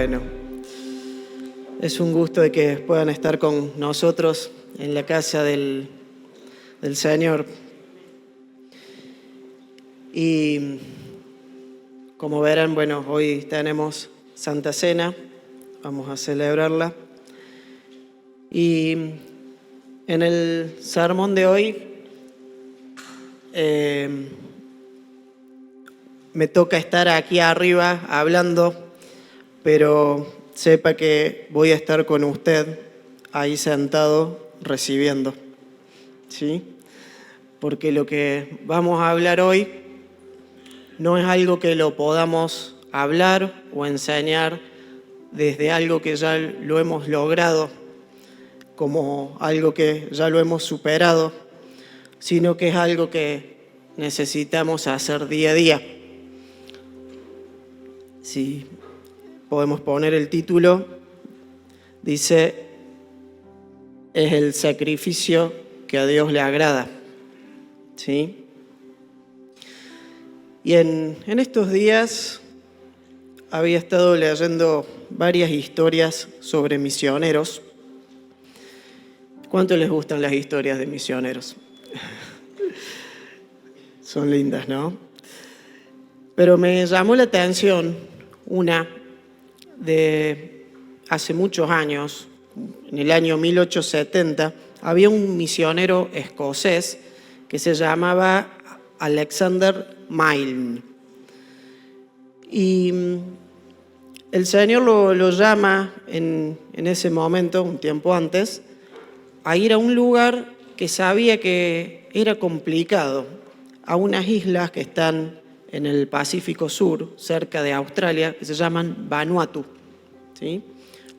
bueno. Es un gusto de que puedan estar con nosotros en la casa del Señor. Y como verán, bueno, hoy tenemos Santa Cena, vamos a celebrarla. Y en el sermón de hoy me toca estar aquí arriba hablando, pero sepa que voy a estar con usted ahí sentado recibiendo, ¿sí? Porque lo que vamos a hablar hoy no es algo que lo podamos hablar o enseñar desde algo que ya lo hemos logrado, como algo que ya lo hemos superado, sino que es algo que necesitamos hacer día a día. Si podemos poner el título, dice, es el sacrificio que a Dios le agrada, ¿sí? Y en estos días había estado leyendo varias historias sobre misioneros. ¿Cuánto les gustan las historias de misioneros? Son lindas, ¿no? Pero me llamó la atención una de hace muchos años, en el año 1870, había un misionero escocés que se llamaba Alexander Milne. Y el Señor lo llama en ese momento, un tiempo antes, a ir a un lugar que sabía que era complicado, a unas islas que están en el Pacífico Sur, cerca de Australia, que se llaman Vanuatu, ¿sí?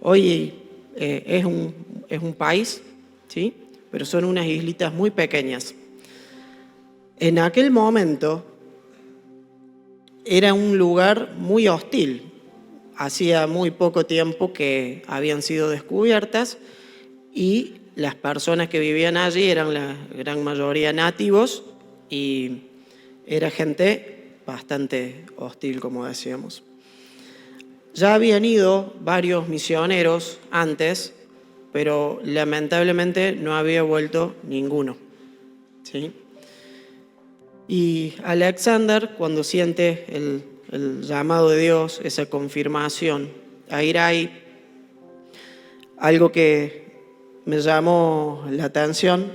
Hoy es un país, ¿sí? Pero son unas islitas muy pequeñas. En aquel momento era un lugar muy hostil. Hacía muy poco tiempo que habían sido descubiertas y las personas que vivían allí eran la gran mayoría nativos y era gente bastante hostil, como decíamos. Ya habían ido varios misioneros antes, pero lamentablemente no había vuelto ninguno, ¿sí? Y Alexander, cuando siente el llamado de Dios, esa confirmación a ir ahí, algo que me llamó la atención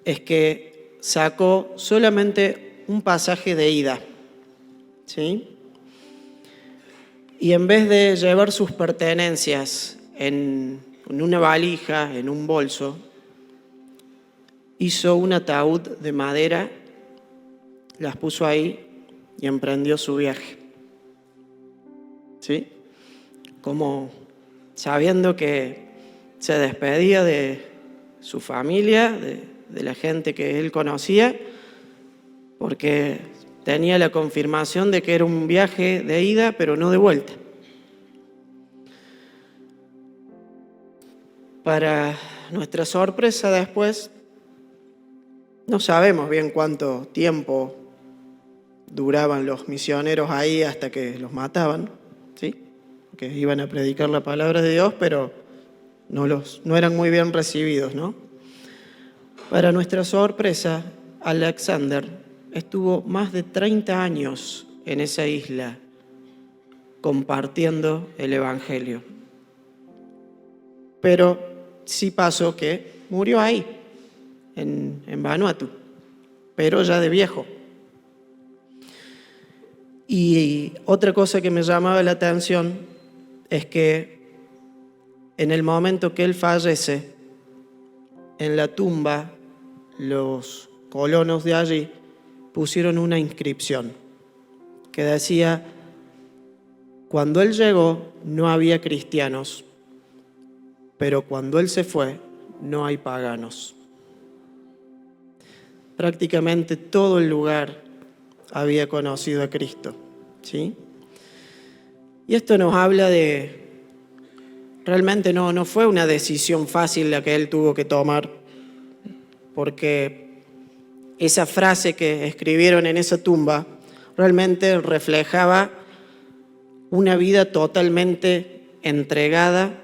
es que sacó solamente un pasaje de ida, ¿sí? Y en vez de llevar sus pertenencias en una valija, en un bolso, hizo un ataúd de madera, las puso ahí y emprendió su viaje, ¿sí? Como sabiendo que se despedía de su familia, de la gente que él conocía, porque tenía la confirmación de que era un viaje de ida, pero no de vuelta. Para nuestra sorpresa después, no sabemos bien cuánto tiempo duraban los misioneros ahí hasta que los mataban, ¿sí? Que iban a predicar la palabra de Dios, pero no eran muy bien recibidos, ¿no? Para nuestra sorpresa, Alexander estuvo más de 30 años en esa isla compartiendo el Evangelio. Pero sí pasó que murió ahí, en Vanuatu, pero ya de viejo. Y otra cosa que me llamaba la atención es que en el momento que él fallece, en la tumba, los colonos de allí pusieron una inscripción que decía, cuando él llegó no había cristianos, pero cuando él se fue no hay paganos. Prácticamente todo el lugar había conocido a Cristo, ¿sí? Y esto nos habla de, realmente no fue una decisión fácil la que él tuvo que tomar, porque esa frase que escribieron en esa tumba realmente reflejaba una vida totalmente entregada,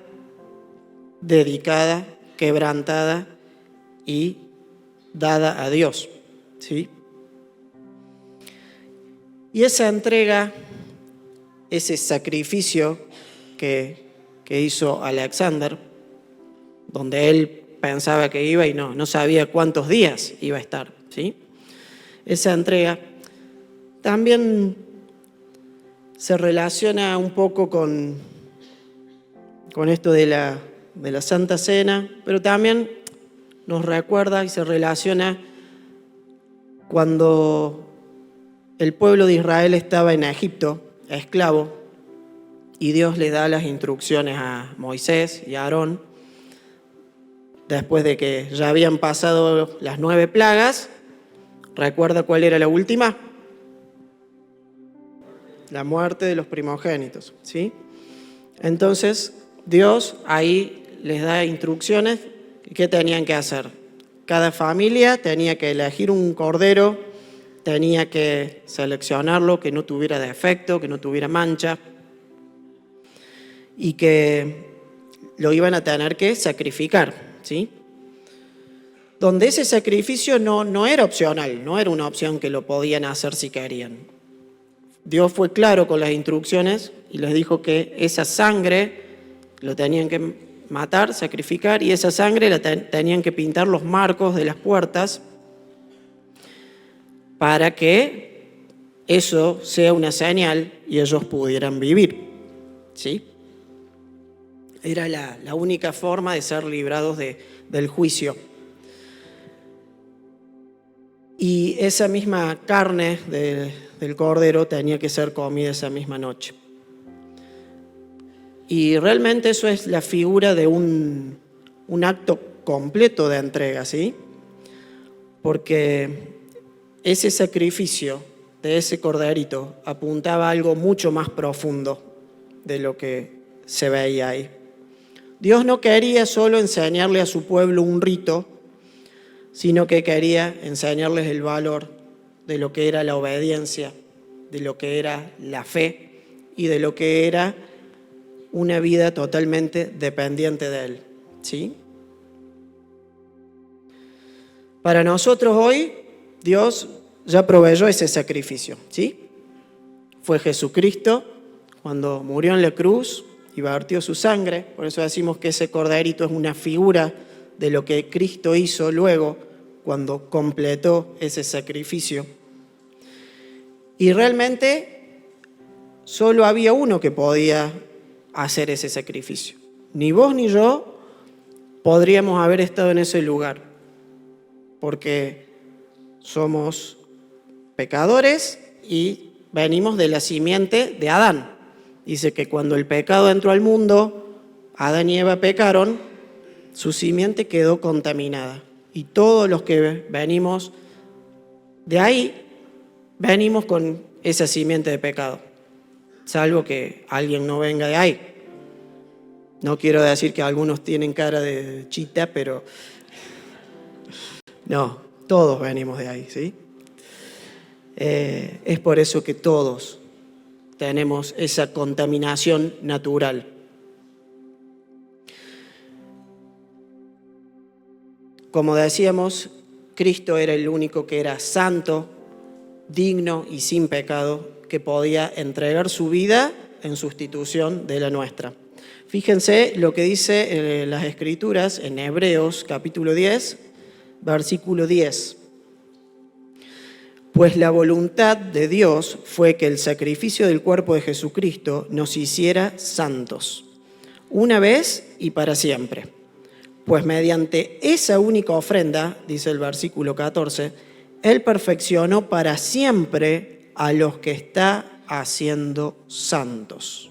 dedicada, quebrantada y dada a Dios, ¿sí? Y esa entrega, ese sacrificio que hizo Alexander, donde él pensaba que iba y no sabía cuántos días iba a estar, ¿sí? Esa entrega también se relaciona un poco con esto de la Santa Cena, pero también nos recuerda y se relaciona cuando el pueblo de Israel estaba en Egipto, esclavo, y Dios le da las instrucciones a Moisés y a Aarón, después de que ya habían pasado las 9 plagas. ¿Recuerda cuál era la última? La muerte de los primogénitos, ¿sí? Entonces, Dios ahí les da instrucciones. ¿Qué tenían que hacer? Cada familia tenía que elegir un cordero, tenía que seleccionarlo, que no tuviera defecto, que no tuviera mancha, y que lo iban a tener que sacrificar, ¿sí? Donde ese sacrificio no era opcional, no era una opción que lo podían hacer si querían. Dios fue claro con las instrucciones y les dijo que esa sangre lo tenían que matar, sacrificar, y esa sangre la tenían que pintar los marcos de las puertas para que eso sea una señal y ellos pudieran vivir, ¿sí? Era la única forma de ser librados del juicio. Y esa misma carne del cordero tenía que ser comida esa misma noche. Y realmente eso es la figura de un acto completo de entrega, ¿sí? Porque ese sacrificio de ese corderito apuntaba a algo mucho más profundo de lo que se veía ahí. Dios no quería solo enseñarle a su pueblo un rito, sino que quería enseñarles el valor de lo que era la obediencia, de lo que era la fe y de lo que era una vida totalmente dependiente de Él, ¿sí? Para nosotros hoy, Dios ya proveyó ese sacrificio, ¿sí? Fue Jesucristo cuando murió en la cruz y vertió su sangre. Por eso decimos que ese corderito es una figura de lo que Cristo hizo luego cuando completó ese sacrificio. Y realmente solo había uno que podía hacer ese sacrificio. Ni vos ni yo podríamos haber estado en ese lugar, porque somos pecadores y venimos de la simiente de Adán. Dice que cuando el pecado entró al mundo, Adán y Eva pecaron, su simiente quedó contaminada. Y todos los que venimos de ahí, venimos con esa simiente de pecado, salvo que alguien no venga de ahí. No quiero decir que algunos tienen cara de chita, pero no, todos venimos de ahí, ¿sí? Es por eso que todos tenemos esa contaminación natural. Como decíamos, Cristo era el único que era santo, digno y sin pecado, que podía entregar su vida en sustitución de la nuestra. Fíjense lo que dice las Escrituras en Hebreos capítulo 10, versículo 10. Pues la voluntad de Dios fue que el sacrificio del cuerpo de Jesucristo nos hiciera santos, una vez y para siempre. Pues mediante esa única ofrenda, dice el versículo 14, Él perfeccionó para siempre a los que está haciendo santos.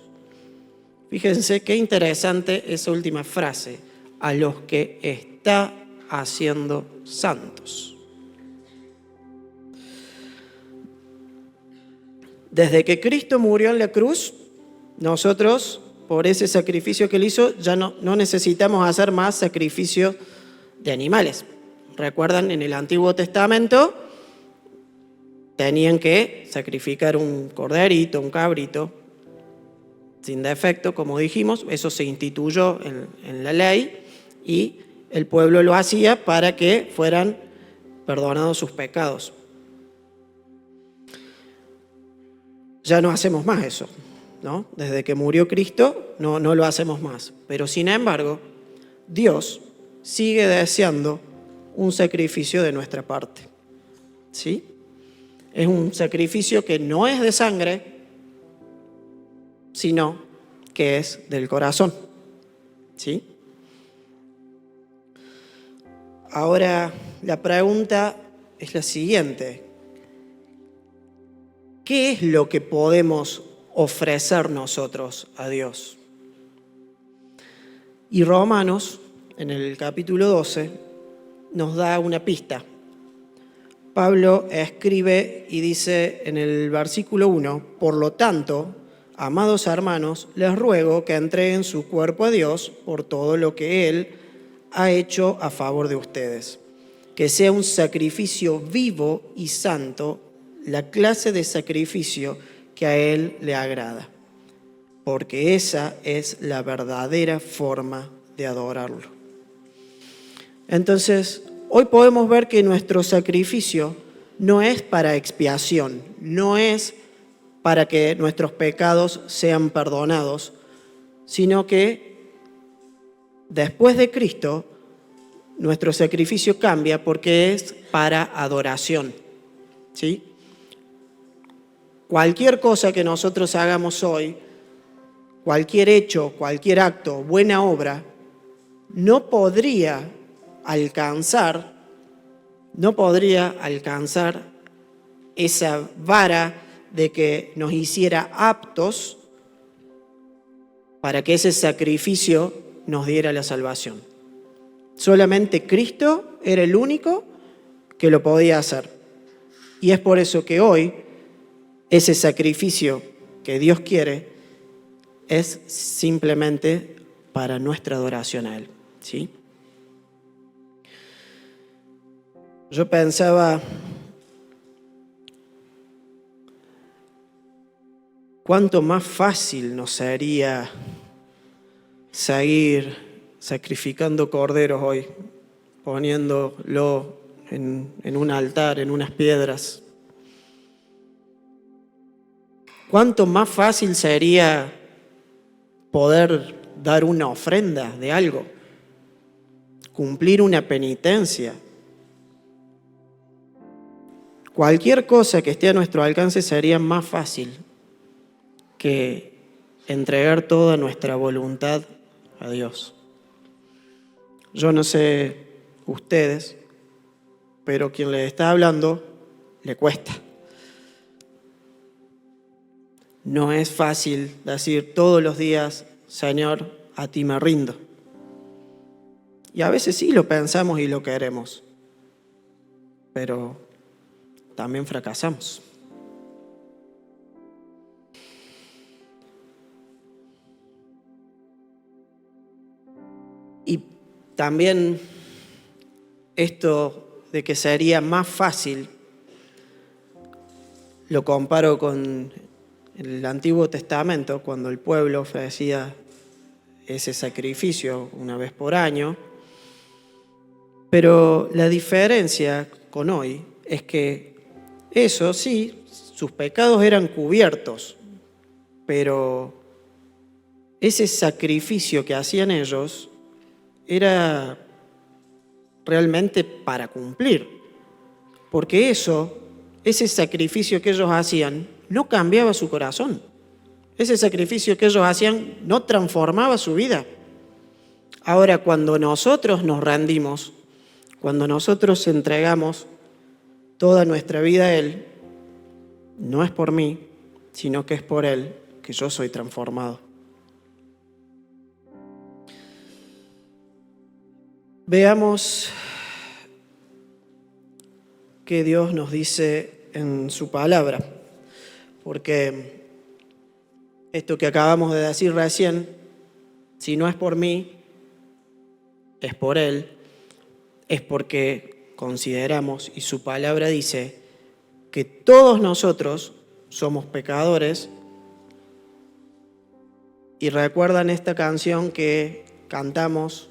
Fíjense qué interesante esa última frase, a los que está haciendo santos. Desde que Cristo murió en la cruz, nosotros, por ese sacrificio que Él hizo, ya no necesitamos hacer más sacrificios de animales. ¿Recuerdan? En el Antiguo Testamento tenían que sacrificar un corderito, un cabrito, sin defecto, como dijimos. Eso se instituyó en la ley y el pueblo lo hacía para que fueran perdonados sus pecados. Ya no hacemos más eso, ¿no? Desde que murió Cristo no lo hacemos más. Pero sin embargo, Dios sigue deseando un sacrificio de nuestra parte, ¿sí? Es un sacrificio que no es de sangre, sino que es del corazón, ¿sí? Ahora, la pregunta es la siguiente. ¿Qué es lo que podemos ofrecer nosotros a Dios? Y Romanos, en el capítulo 12, nos da una pista. Pablo escribe y dice en el versículo 1, por lo tanto, amados hermanos, les ruego que entreguen su cuerpo a Dios por todo lo que Él ha hecho a favor de ustedes. Que sea un sacrificio vivo y santo, la clase de sacrificio que a Él le agrada, porque esa es la verdadera forma de adorarlo. Entonces, hoy podemos ver que nuestro sacrificio no es para expiación, no es para que nuestros pecados sean perdonados, sino que después de Cristo, nuestro sacrificio cambia porque es para adoración, ¿sí? Cualquier cosa que nosotros hagamos hoy, cualquier hecho, cualquier acto, buena obra, no podría alcanzar esa vara de que nos hiciera aptos para que ese sacrificio nos diera la salvación. Solamente Cristo era el único que lo podía hacer. Y es por eso que hoy ese sacrificio que Dios quiere es simplemente para nuestra adoración a Él, ¿sí? Yo pensaba, cuánto más fácil nos sería seguir sacrificando corderos hoy, poniéndolo en un altar, en unas piedras. Cuánto más fácil sería poder dar una ofrenda de algo, cumplir una penitencia. Cualquier cosa que esté a nuestro alcance sería más fácil que entregar toda nuestra voluntad a Dios. Yo no sé ustedes, pero quien les está hablando le cuesta. No es fácil decir todos los días, Señor, a ti me rindo. Y a veces sí lo pensamos y lo queremos, pero también fracasamos. Y también esto de que sería más fácil, lo comparo con el Antiguo Testamento, cuando el pueblo ofrecía ese sacrificio una vez por año. Pero la diferencia con hoy es que eso sí, sus pecados eran cubiertos, pero ese sacrificio que hacían ellos era realmente para cumplir, porque ese sacrificio que ellos hacían no cambiaba su corazón. Ese sacrificio que ellos hacían no transformaba su vida. Ahora, cuando nosotros nos rendimos, cuando nosotros entregamos toda nuestra vida a Él, no es por mí, sino que es por Él que yo soy transformado. Veamos qué Dios nos dice en su palabra, porque esto que acabamos de decir recién, si no es por mí, es por Él, es porque consideramos, y su palabra dice, que todos nosotros somos pecadores y recuerdan esta canción que cantamos,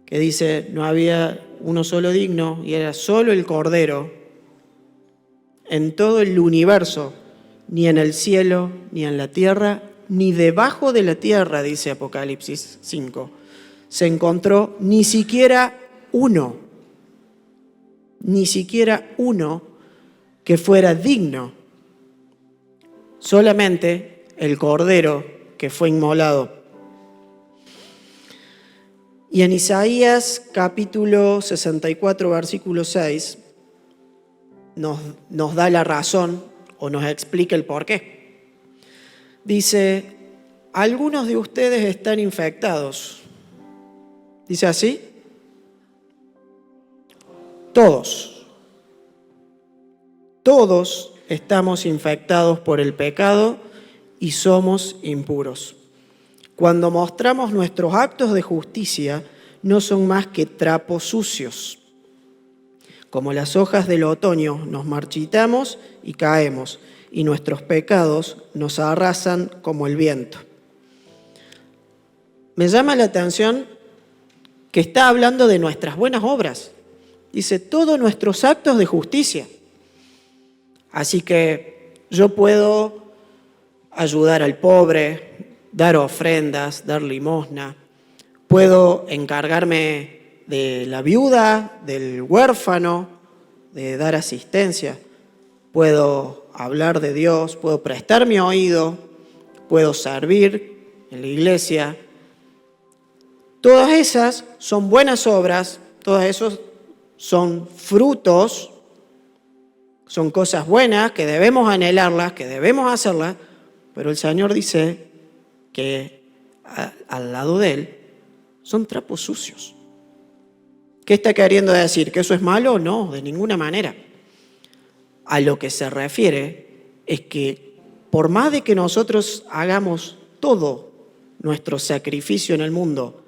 que dice, no había uno solo digno y era solo el Cordero en todo el universo, ni en el cielo, ni en la tierra, ni debajo de la tierra, dice Apocalipsis 5. Se encontró ni siquiera uno que fuera digno, solamente el Cordero que fue inmolado. Y en Isaías capítulo 64, versículo 6, nos da la razón o nos explica el porqué. Dice, algunos de ustedes están infectados. ¿Dice así? Todos estamos infectados por el pecado y somos impuros. Cuando mostramos nuestros actos de justicia, no son más que trapos sucios. Como las hojas del otoño, nos marchitamos y caemos, y nuestros pecados nos arrasan como el viento. Me llama la atención que está hablando de nuestras buenas obras. Dice, todos nuestros actos de justicia. Así que yo puedo ayudar al pobre, dar ofrendas, dar limosna. Puedo encargarme de la viuda, del huérfano, de dar asistencia. Puedo hablar de Dios, puedo prestar mi oído, puedo servir en la iglesia. Todas esas son buenas obras, todas esos son frutos, son cosas buenas que debemos anhelarlas, que debemos hacerlas, pero el Señor dice que al lado de Él son trapos sucios. ¿Qué está queriendo decir? ¿Que eso es malo? No, de ninguna manera. A lo que se refiere es que por más de que nosotros hagamos todo nuestro sacrificio en el mundo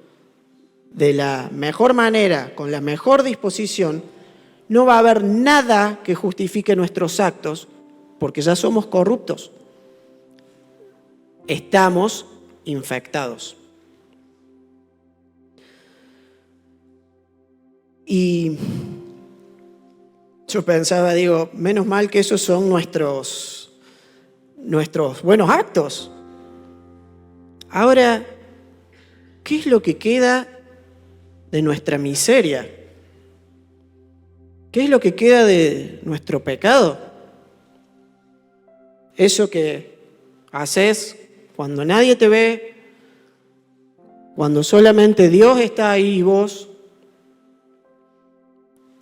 de la mejor manera, con la mejor disposición, no va a haber nada que justifique nuestros actos, porque ya somos corruptos. Estamos infectados. Y yo pensaba, digo, menos mal que esos son nuestros buenos actos. Ahora, ¿qué es lo que queda de nuestra miseria? ¿Qué es lo que queda de nuestro pecado? Eso que haces cuando nadie te ve, cuando solamente Dios está ahí y vos,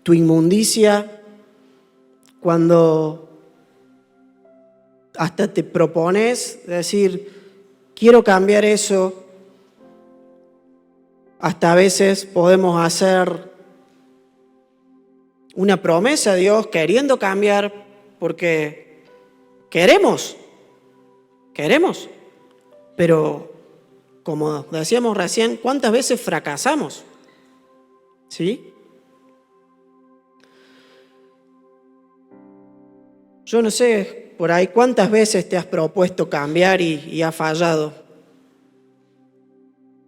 tu inmundicia, cuando hasta te propones decir, quiero cambiar eso, hasta a veces podemos hacer una promesa a Dios queriendo cambiar porque queremos, pero como decíamos recién, ¿cuántas veces fracasamos? ¿Sí? Yo no sé por ahí cuántas veces te has propuesto cambiar y has fallado.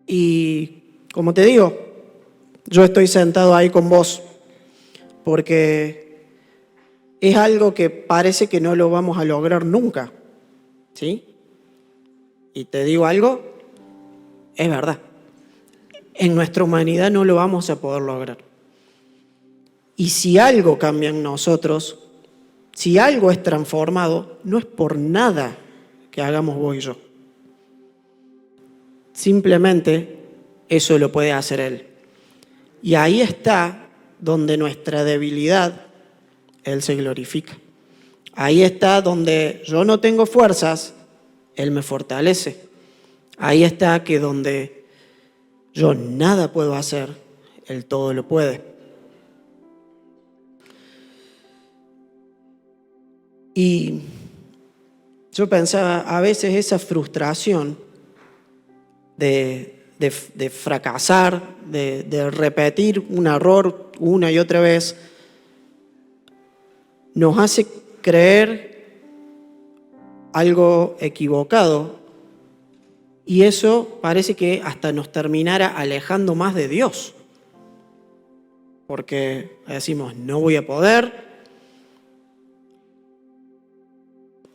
Y como te digo, yo estoy sentado ahí con vos porque es algo que parece que no lo vamos a lograr nunca. ¿Sí? Y te digo algo, es verdad. En nuestra humanidad no lo vamos a poder lograr. Y si algo cambia en nosotros, si algo es transformado, no es por nada que hagamos vos y yo. Simplemente eso lo puede hacer Él. Y ahí está donde nuestra debilidad, Él se glorifica. Ahí está donde yo no tengo fuerzas, Él me fortalece. Ahí está que donde yo nada puedo hacer, Él todo lo puede. Y yo pensaba, a veces esa frustración de fracasar, de repetir un error una y otra vez, nos hace creer algo equivocado Y eso parece que hasta nos terminara alejando más de Dios. Porque decimos, no voy a poder,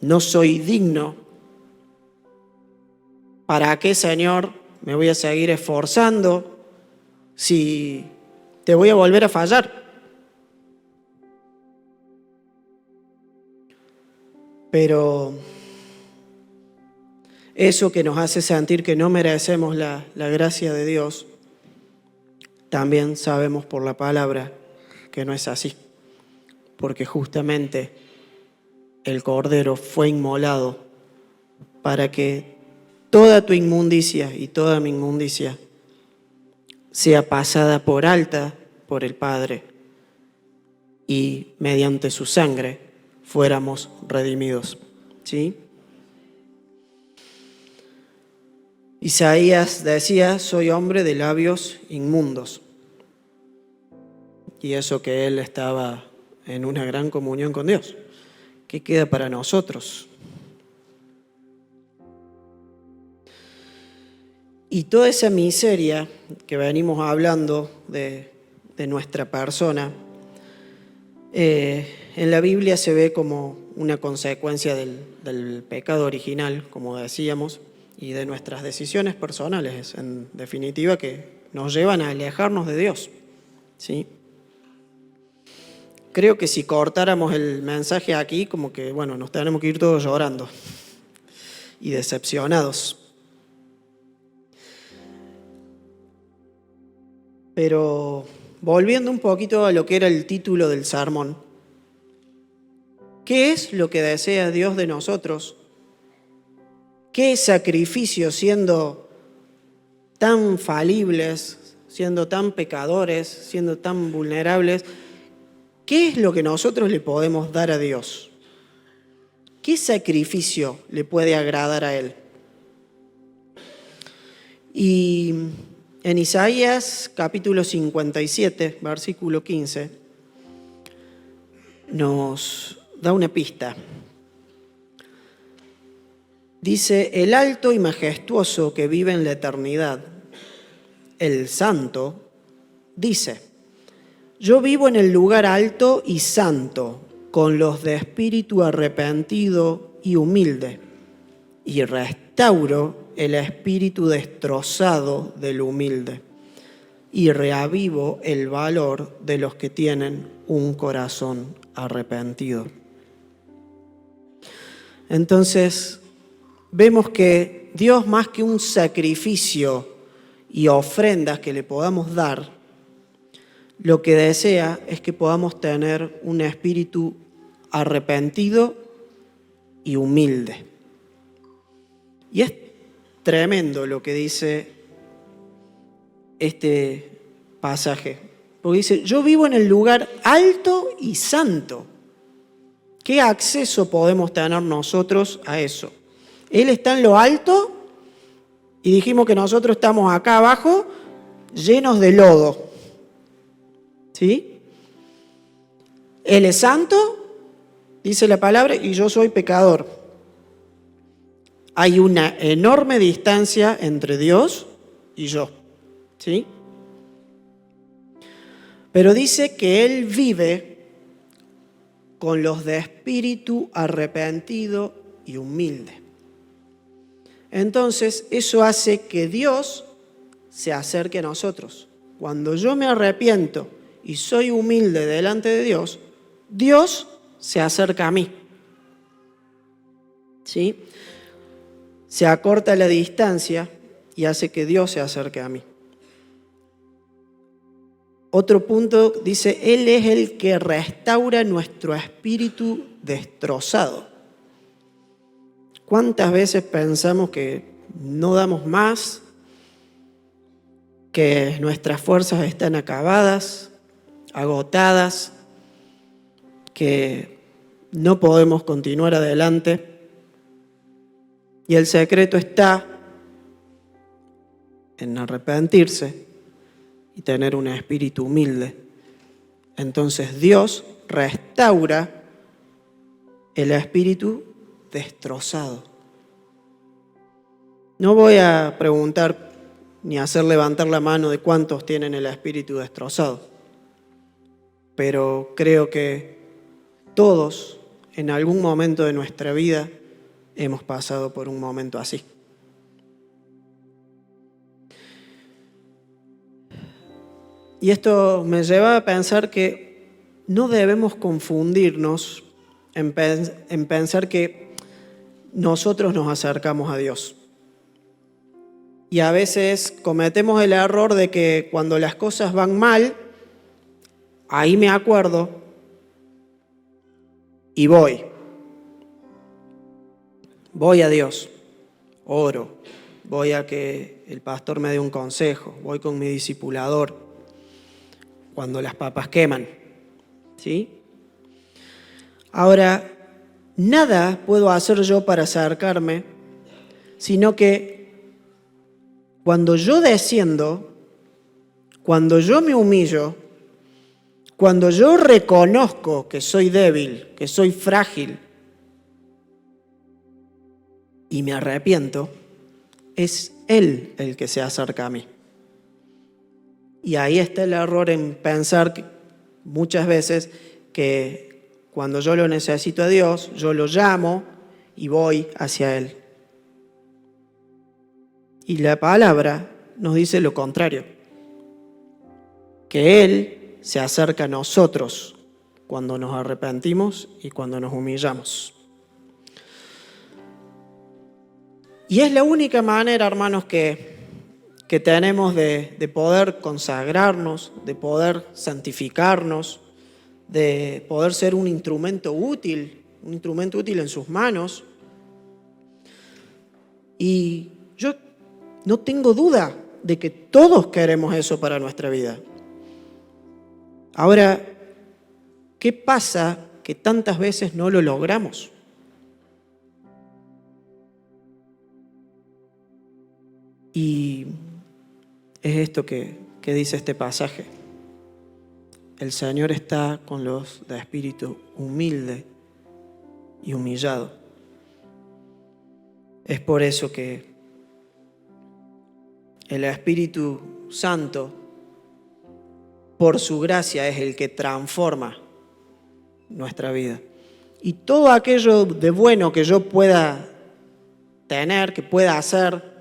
no soy digno. ¿Para qué, Señor, me voy a seguir esforzando si te voy a volver a fallar? Pero eso que nos hace sentir que no merecemos la gracia de Dios, también sabemos por la palabra que no es así. Porque justamente el Cordero fue inmolado para que toda tu inmundicia y toda mi inmundicia sea pasada por alta por el Padre y mediante su sangre fuéramos redimidos. ¿Sí? Isaías decía, soy hombre de labios inmundos. Y eso que él estaba en una gran comunión con Dios. ¿Qué queda para nosotros? Y toda esa miseria que venimos hablando de nuestra persona, en la Biblia se ve como una consecuencia del pecado original, como decíamos, y de nuestras decisiones personales, en definitiva, que nos llevan a alejarnos de Dios. ¿Sí? Creo que si cortáramos el mensaje aquí, como que, bueno, nos tenemos que ir todos llorando y decepcionados. Pero volviendo un poquito a lo que era el título del sermón, ¿qué es lo que desea Dios de nosotros? ¿Qué sacrificio, siendo tan falibles, siendo tan pecadores, siendo tan vulnerables, qué es lo que nosotros le podemos dar a Dios? ¿Qué sacrificio le puede agradar a Él? Y en Isaías capítulo 57, versículo 15, nos da una pista. Dice, el alto y majestuoso que vive en la eternidad, el santo, dice, yo vivo en el lugar alto y santo, con los de espíritu arrepentido y humilde, y restauro el espíritu destrozado del humilde, y reavivo el valor de los que tienen un corazón arrepentido. Entonces, vemos que Dios, más que un sacrificio y ofrendas que le podamos dar, lo que desea es que podamos tener un espíritu arrepentido y humilde. Y es tremendo lo que dice este pasaje, porque dice, yo vivo en el lugar alto y santo. ¿Qué acceso podemos tener nosotros a eso? Él está en lo alto y dijimos que nosotros estamos acá abajo llenos de lodo. ¿Sí? Él es santo, dice la palabra, y yo soy pecador. Hay una enorme distancia entre Dios y yo. ¿Sí? Pero dice que Él vive con los de espíritu arrepentido y humilde. Entonces, eso hace que Dios se acerque a nosotros. Cuando yo me arrepiento y soy humilde delante de Dios, Dios se acerca a mí. ¿Sí? Se acorta la distancia y hace que Dios se acerque a mí. Otro punto dice, Él es el que restaura nuestro espíritu destrozado. ¿Cuántas veces pensamos que no damos más, que nuestras fuerzas están acabadas, agotadas, que no podemos continuar adelante? Y el secreto está en arrepentirse y tener un espíritu humilde. Entonces Dios restaura el espíritu destrozado. No voy a preguntar ni hacer levantar la mano de cuántos tienen el espíritu destrozado, pero creo que todos en algún momento de nuestra vida hemos pasado por un momento así. Y esto me lleva a pensar que no debemos confundirnos en pensar que nosotros nos acercamos a Dios. Y a veces cometemos el error de que cuando las cosas van mal, ahí me acuerdo y voy. Voy a Dios, oro, voy a que el pastor me dé un consejo, voy con mi discipulador cuando las papas queman, ¿sí? Ahora, nada puedo hacer yo para acercarme, sino que cuando yo desciendo, cuando yo me humillo, cuando yo reconozco que soy débil, que soy frágil y me arrepiento, es Él el que se acerca a mí. Y ahí está el error en pensar que muchas veces que cuando yo lo necesito a Dios, yo lo llamo y voy hacia Él. Y la palabra nos dice lo contrario, que Él se acerca a nosotros cuando nos arrepentimos y cuando nos humillamos. Y es la única manera, hermanos, que tenemos de poder consagrarnos, de poder santificarnos, de poder ser un instrumento útil en sus manos. Y yo no tengo duda de que todos queremos eso para nuestra vida. Ahora, ¿qué pasa que tantas veces no lo logramos? Y es esto que dice este pasaje. El Señor está con los de espíritu humilde y humillado. Es por eso que el Espíritu Santo, por su gracia, es el que transforma nuestra vida. Y todo aquello de bueno que yo pueda tener, que pueda hacer,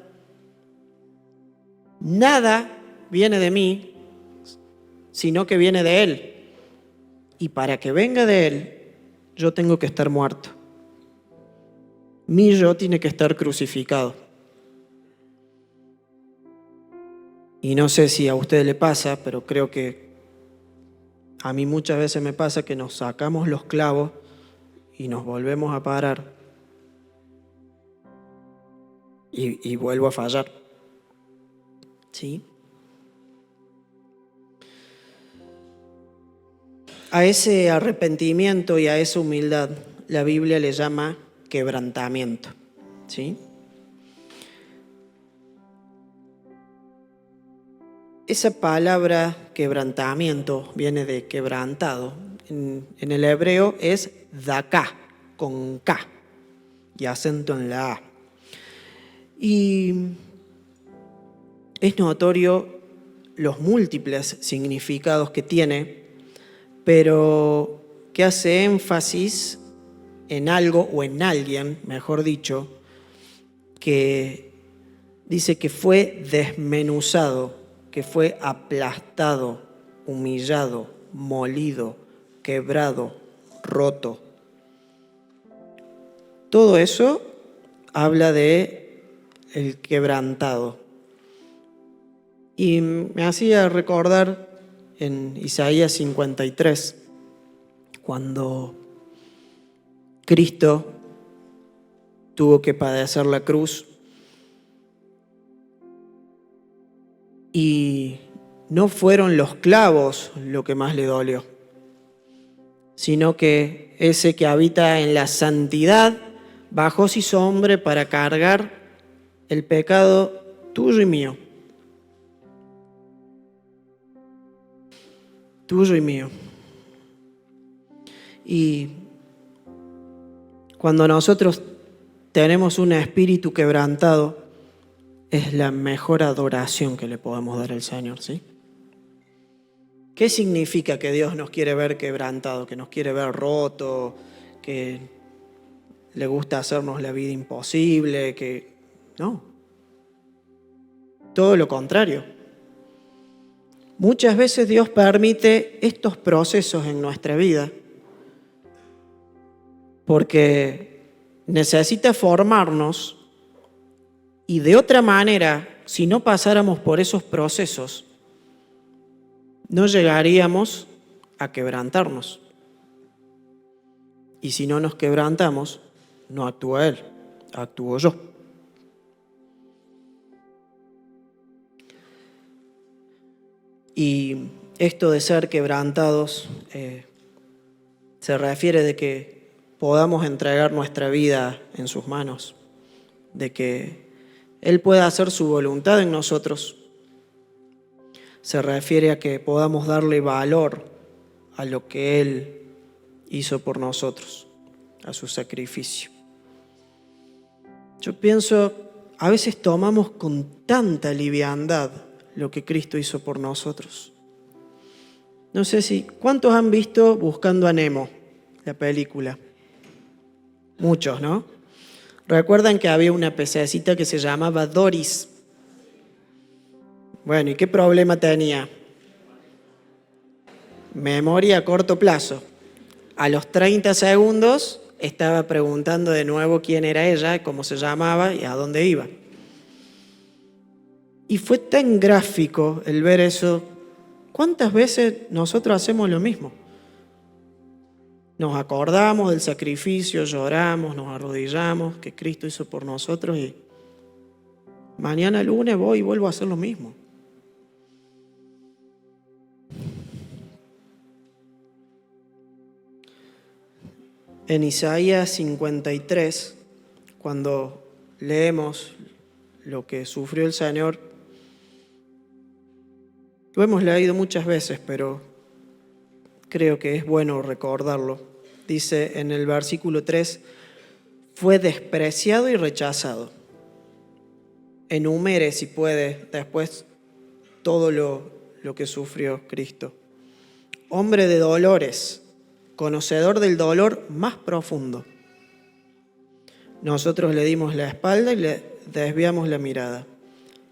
nada viene de mí, sino que viene de Él. Y para que venga de Él, yo tengo que estar muerto. Mi yo tiene que estar crucificado. Y no sé si a usted le pasa, pero creo que a mí muchas veces me pasa que nos sacamos los clavos y nos volvemos a parar y vuelvo a fallar. ¿Sí? A ese arrepentimiento y a esa humildad la Biblia le llama quebrantamiento. ¿Sí? Esa palabra quebrantamiento viene de quebrantado. En el hebreo es daká, con K y acento en la A. Y es notorio los múltiples significados que tiene, pero que hace énfasis en algo o en alguien, mejor dicho, que dice que fue desmenuzado, que fue aplastado, humillado, molido, quebrado, roto. Todo eso habla de el quebrantado. Y me hacía recordar en Isaías 53, cuando Cristo tuvo que padecer la cruz y no fueron los clavos lo que más le dolió, sino que ese que habita en la santidad bajó se hizo hombre para cargar el pecado tuyo y mío. Tuyo y mío. Y cuando nosotros tenemos un espíritu quebrantado, es la mejor adoración que le podemos dar al Señor, ¿sí? ¿Qué significa que Dios nos quiere ver quebrantado, que nos quiere ver roto, que le gusta hacernos la vida imposible, que no? Todo lo contrario. Muchas veces Dios permite estos procesos en nuestra vida porque necesita formarnos y de otra manera, si no pasáramos por esos procesos, no llegaríamos a quebrantarnos. Y si no nos quebrantamos, no actúa Él, actúo yo. Y esto de ser quebrantados se refiere de que podamos entregar nuestra vida en sus manos, de que Él pueda hacer su voluntad en nosotros. Se refiere a que podamos darle valor a lo que Él hizo por nosotros, a su sacrificio. Yo pienso, a veces tomamos con tanta liviandad lo que Cristo hizo por nosotros. No sé si, ¿cuántos han visto Buscando a Nemo, la película? Muchos, ¿no? Recuerdan que había una pececita que se llamaba Doris. Bueno, ¿y qué problema tenía? Memoria a corto plazo. A los 30 segundos estaba preguntando de nuevo quién era ella, cómo se llamaba y a dónde iba. Y fue tan gráfico el ver eso. ¿Cuántas veces nosotros hacemos lo mismo? Nos acordamos del sacrificio, lloramos, nos arrodillamos, que Cristo hizo por nosotros y mañana lunes voy y vuelvo a hacer lo mismo. En Isaías 53, cuando leemos lo que sufrió el Señor, lo hemos leído muchas veces, pero creo que es bueno recordarlo. Dice en el versículo 3, fue despreciado y rechazado. Enumere, si puede, después todo lo que sufrió Cristo. Hombre de dolores, conocedor del dolor más profundo. Nosotros le dimos la espalda y le desviamos la mirada.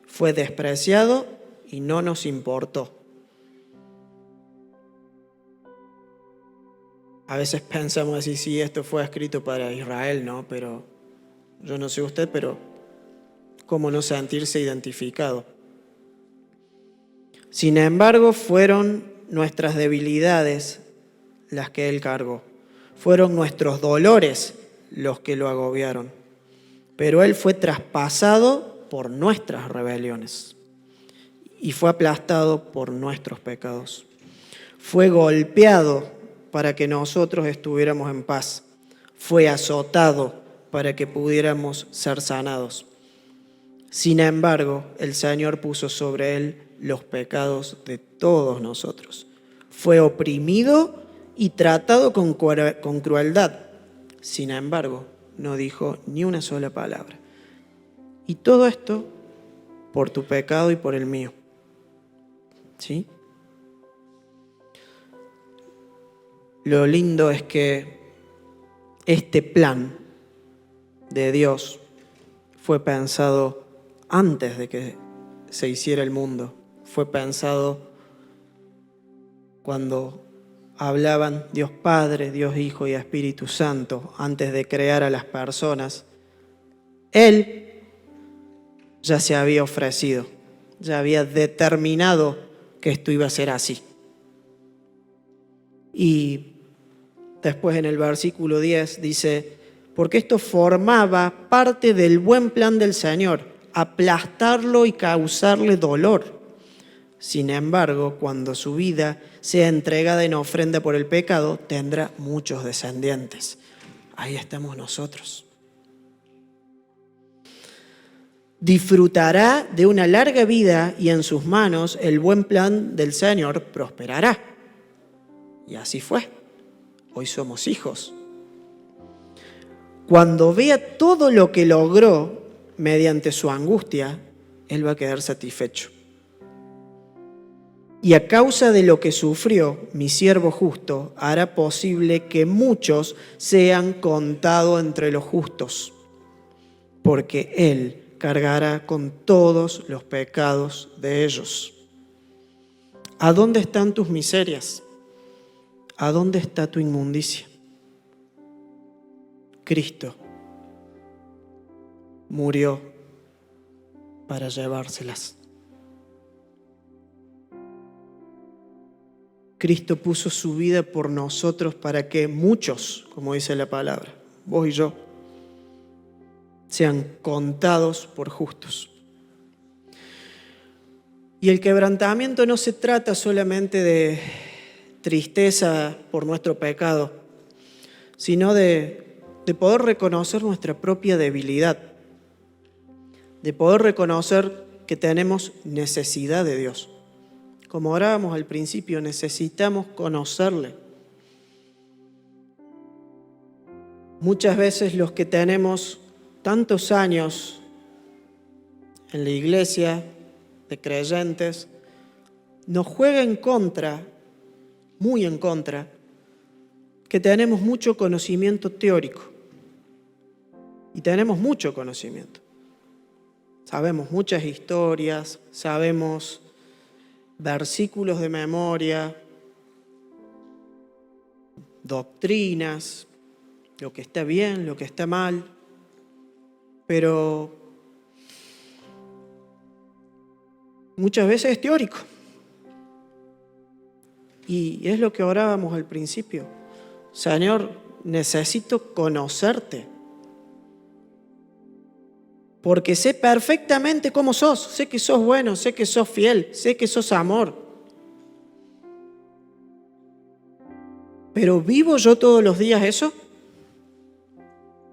Fue despreciado y no nos importó. A veces pensamos así, sí, esto fue escrito para Israel, ¿no? Pero yo no sé usted, pero ¿cómo no sentirse identificado? Sin embargo, fueron nuestras debilidades las que Él cargó. Fueron nuestros dolores los que lo agobiaron. Pero Él fue traspasado por nuestras rebeliones y fue aplastado por nuestros pecados. Fue golpeado para que nosotros estuviéramos en paz. Fue azotado para que pudiéramos ser sanados. Sin embargo, el Señor puso sobre Él los pecados de todos nosotros. Fue oprimido y tratado con crueldad. Sin embargo, no dijo ni una sola palabra. Y todo esto por tu pecado y por el mío. ¿Sí? Lo lindo es que este plan de Dios fue pensado antes de que se hiciera el mundo. Fue pensado cuando hablaban Dios Padre, Dios Hijo y Espíritu Santo, antes de crear a las personas. Él ya se había ofrecido, ya había determinado que esto iba a ser así. Y después en el versículo 10 dice, porque esto formaba parte del buen plan del Señor, aplastarlo y causarle dolor. Sin embargo, cuando su vida sea entregada en ofrenda por el pecado, tendrá muchos descendientes. Ahí estamos nosotros. Disfrutará de una larga vida y en sus manos el buen plan del Señor prosperará. Y así fue. Hoy somos hijos. Cuando vea todo lo que logró mediante su angustia, Él va a quedar satisfecho. Y a causa de lo que sufrió, mi siervo justo hará posible que muchos sean contados entre los justos, porque Él cargará con todos los pecados de ellos. ¿A dónde están tus miserias? ¿A dónde está tu inmundicia? Cristo murió para llevárselas. Cristo puso su vida por nosotros para que muchos, como dice la palabra, vos y yo, sean contados por justos. Y el quebrantamiento no se trata solamente de tristeza por nuestro pecado, sino de poder reconocer nuestra propia debilidad, de poder reconocer que tenemos necesidad de Dios. Como orábamos al principio, necesitamos conocerle. Muchas veces los que tenemos tantos años en la iglesia, de creyentes, nos juega en contra, muy en contra, que tenemos mucho conocimiento teórico. Y tenemos mucho conocimiento. Sabemos muchas historias, sabemos versículos de memoria, doctrinas, lo que está bien, lo que está mal, pero muchas veces es teórico. Y es lo que orábamos al principio. Señor, necesito conocerte. Porque sé perfectamente cómo sos. Sé que sos bueno, sé que sos fiel, sé que sos amor. Pero ¿vivo yo todos los días eso?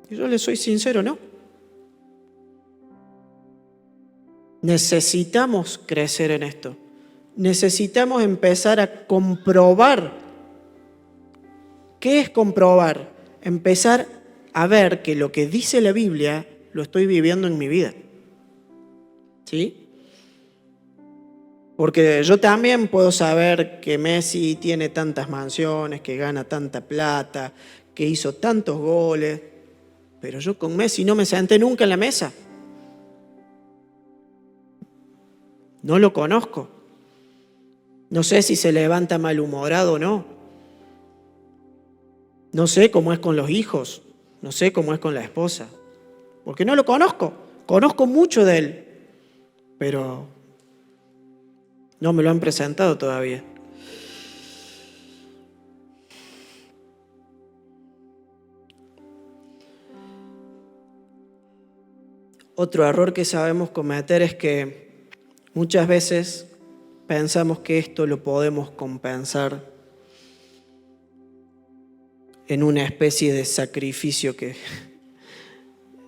Y yo le soy sincero, no. Necesitamos crecer en esto. Necesitamos empezar a comprobar. ¿Qué es comprobar? Empezar a ver que lo que dice la Biblia lo estoy viviendo en mi vida. ¿Sí? Porque yo también puedo saber que Messi tiene tantas mansiones, que gana tanta plata, que hizo tantos goles, pero yo con Messi no me senté nunca en la mesa. No lo conozco. No sé si se levanta malhumorado o no. No sé cómo es con los hijos. No sé cómo es con la esposa. Porque no lo conozco. Conozco mucho de él. Pero no me lo han presentado todavía. Otro error que sabemos cometer es que muchas veces pensamos que esto lo podemos compensar en una especie de sacrificio que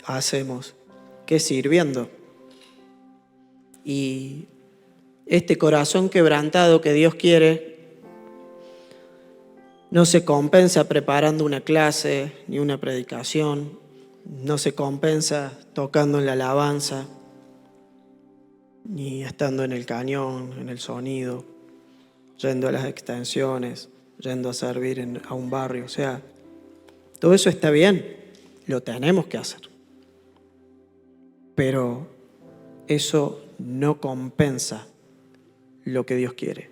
hacemos, que es sirviendo. Y este corazón quebrantado que Dios quiere no se compensa preparando una clase ni una predicación, no se compensa tocando en la alabanza, ni estando en el cañón, en el sonido, yendo a las extensiones, yendo a servir a un barrio. O sea, todo eso está bien, lo tenemos que hacer. Pero eso no compensa lo que Dios quiere.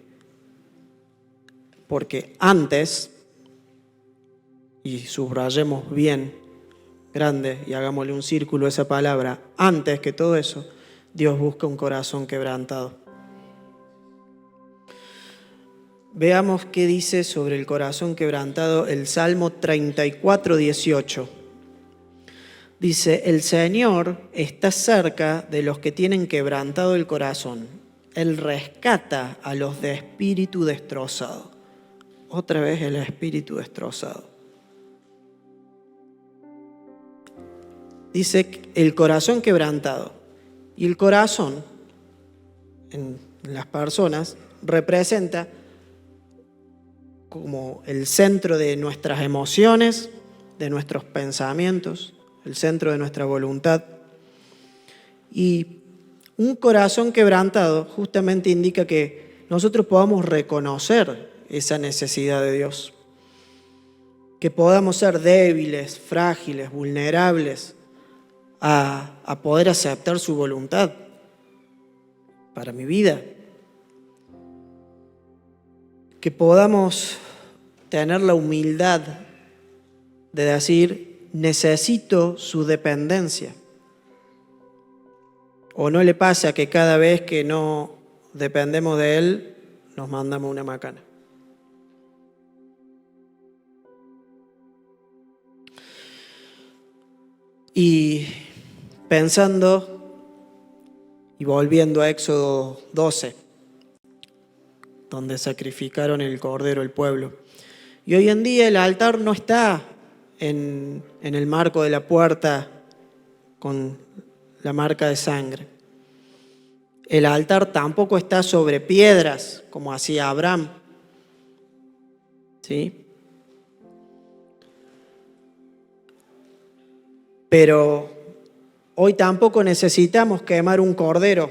Porque antes, y subrayemos bien, grande, y hagámosle un círculo a esa palabra, antes que todo eso, Dios busca un corazón quebrantado. Veamos qué dice sobre el corazón quebrantado el Salmo 34, 18. Dice, el Señor está cerca de los que tienen quebrantado el corazón. Él rescata a los de espíritu destrozado. Otra vez el espíritu destrozado. Dice el corazón quebrantado. Y el corazón, en las personas, representa como el centro de nuestras emociones, de nuestros pensamientos, el centro de nuestra voluntad. Y un corazón quebrantado justamente indica que nosotros podamos reconocer esa necesidad de Dios. Que podamos ser débiles, frágiles, vulnerables a poder aceptar su voluntad para mi vida. Que podamos tener la humildad de decir, necesito su dependencia. ¿O no le pasa que cada vez que no dependemos de Él, nos mandamos una macana? Y pensando y volviendo a Éxodo 12, donde sacrificaron el cordero el pueblo. Y hoy en día el altar no está en el marco de la puerta con la marca de sangre. El altar tampoco está sobre piedras, como hacía Abraham. ¿Sí? Pero hoy tampoco necesitamos quemar un cordero,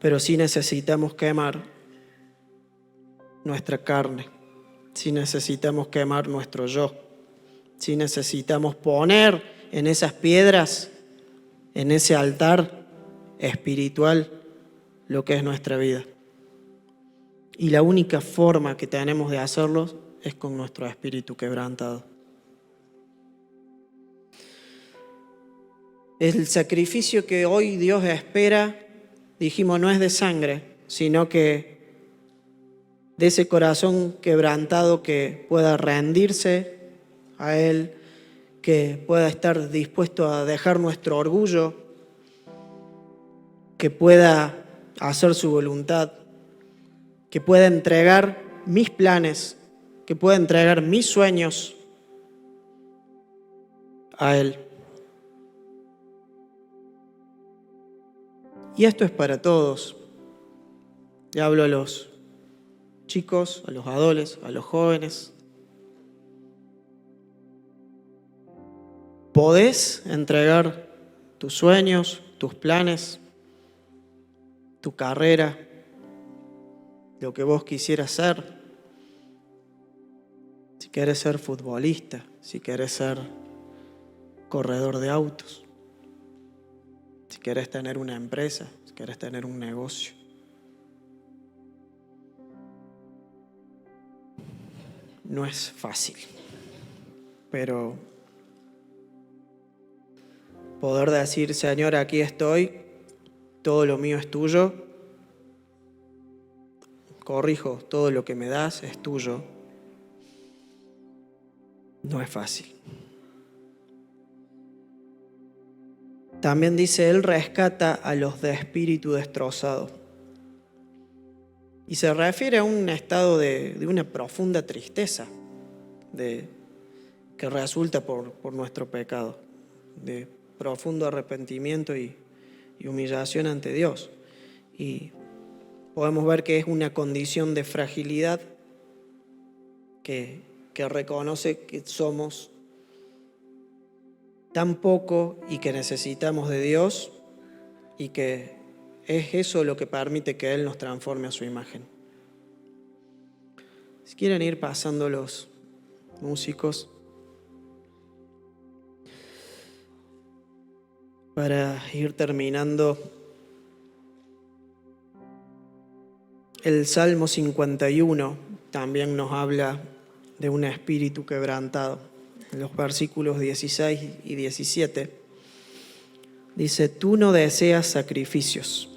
pero sí necesitamos quemar nuestra carne, sí necesitamos quemar nuestro yo, sí necesitamos poner en esas piedras, en ese altar espiritual, lo que es nuestra vida. Y la única forma que tenemos de hacerlo es con nuestro espíritu quebrantado. El sacrificio que hoy Dios espera, dijimos, no es de sangre, sino que de ese corazón quebrantado que pueda rendirse a Él, que pueda estar dispuesto a dejar nuestro orgullo, que pueda hacer su voluntad, que pueda entregar mis planes, que pueda entregar mis sueños a Él. Y esto es para todos. Le hablo a los chicos, a los adolescentes, a los jóvenes. ¿Podés entregar tus sueños, tus planes, tu carrera, lo que vos quisieras ser? Si querés ser futbolista, si querés ser corredor de autos, si querés tener una empresa, si querés tener un negocio. No es fácil, pero poder decir, Señor, aquí estoy, todo lo mío es tuyo, corrijo, todo lo que me das es tuyo, no es fácil. También dice, Él rescata a los de espíritu destrozado. Y se refiere a un estado de una profunda tristeza que resulta por nuestro pecado, de profundo arrepentimiento y humillación ante Dios. Y podemos ver que es una condición de fragilidad que reconoce que somos tan poco y que necesitamos de Dios, y que es eso lo que permite que Él nos transforme a su imagen. Si quieren ir pasando los músicos para ir terminando, el Salmo 51 también nos habla de un espíritu quebrantado. En los versículos 16 y 17 dice, tú no deseas sacrificios,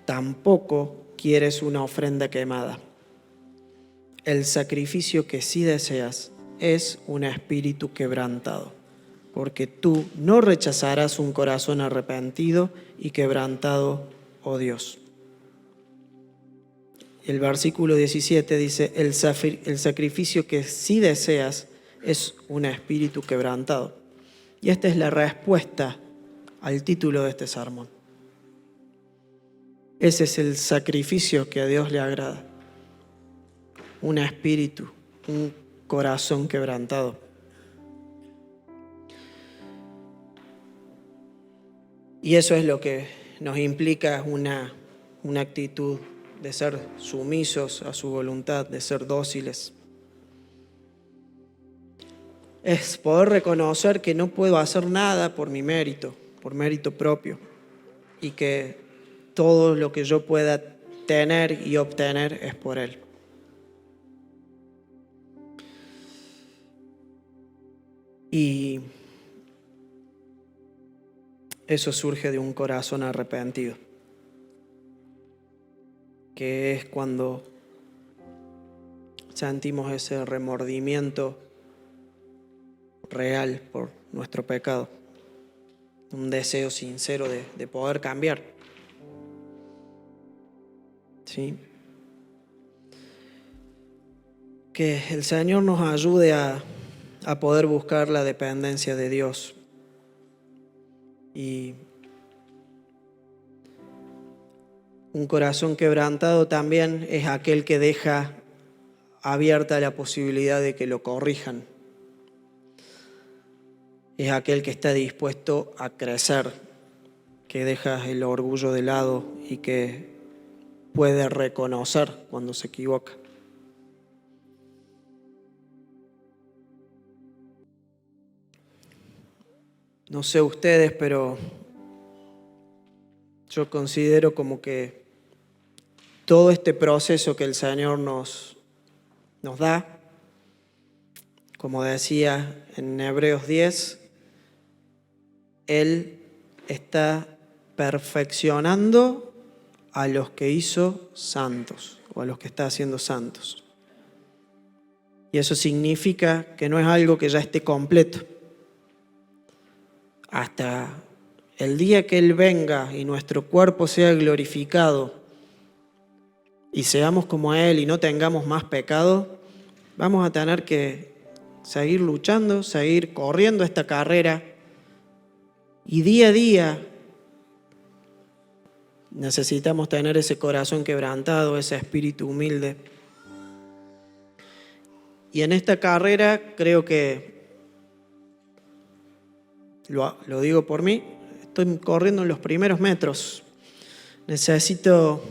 tampoco quieres una ofrenda quemada. El sacrificio que sí deseas es un espíritu quebrantado, porque tú no rechazarás un corazón arrepentido y quebrantado, oh Dios. El versículo 17 dice, el sacrificio que sí deseas es un espíritu quebrantado. Y esta es la respuesta al título de este sermón. Ese es el sacrificio que a Dios le agrada. Un espíritu, un corazón quebrantado. Y eso es lo que nos implica una actitud de ser sumisos a su voluntad, de ser dóciles. Es poder reconocer que no puedo hacer nada por mi mérito, por mérito propio, y que todo lo que yo pueda tener y obtener es por Él. Y eso surge de un corazón arrepentido, que es cuando sentimos ese remordimiento real por nuestro pecado, un deseo sincero de poder cambiar. ¿Sí? Que el Señor nos ayude a poder buscar la dependencia de Dios. Y un corazón quebrantado también es aquel que deja abierta la posibilidad de que lo corrijan. Es aquel que está dispuesto a crecer, que deja el orgullo de lado y que puede reconocer cuando se equivoca. No sé ustedes, pero yo considero como que todo este proceso que el Señor nos da, como decía en Hebreos 10, Él está perfeccionando a los que hizo santos o a los que está haciendo santos. Y eso significa que no es algo que ya esté completo. Hasta el día que Él venga y nuestro cuerpo sea glorificado y seamos como Él y no tengamos más pecado, vamos a tener que seguir luchando, seguir corriendo esta carrera. Y día a día necesitamos tener ese corazón quebrantado, ese espíritu humilde. Y en esta carrera creo que, lo digo por mí, estoy corriendo en los primeros metros. Necesito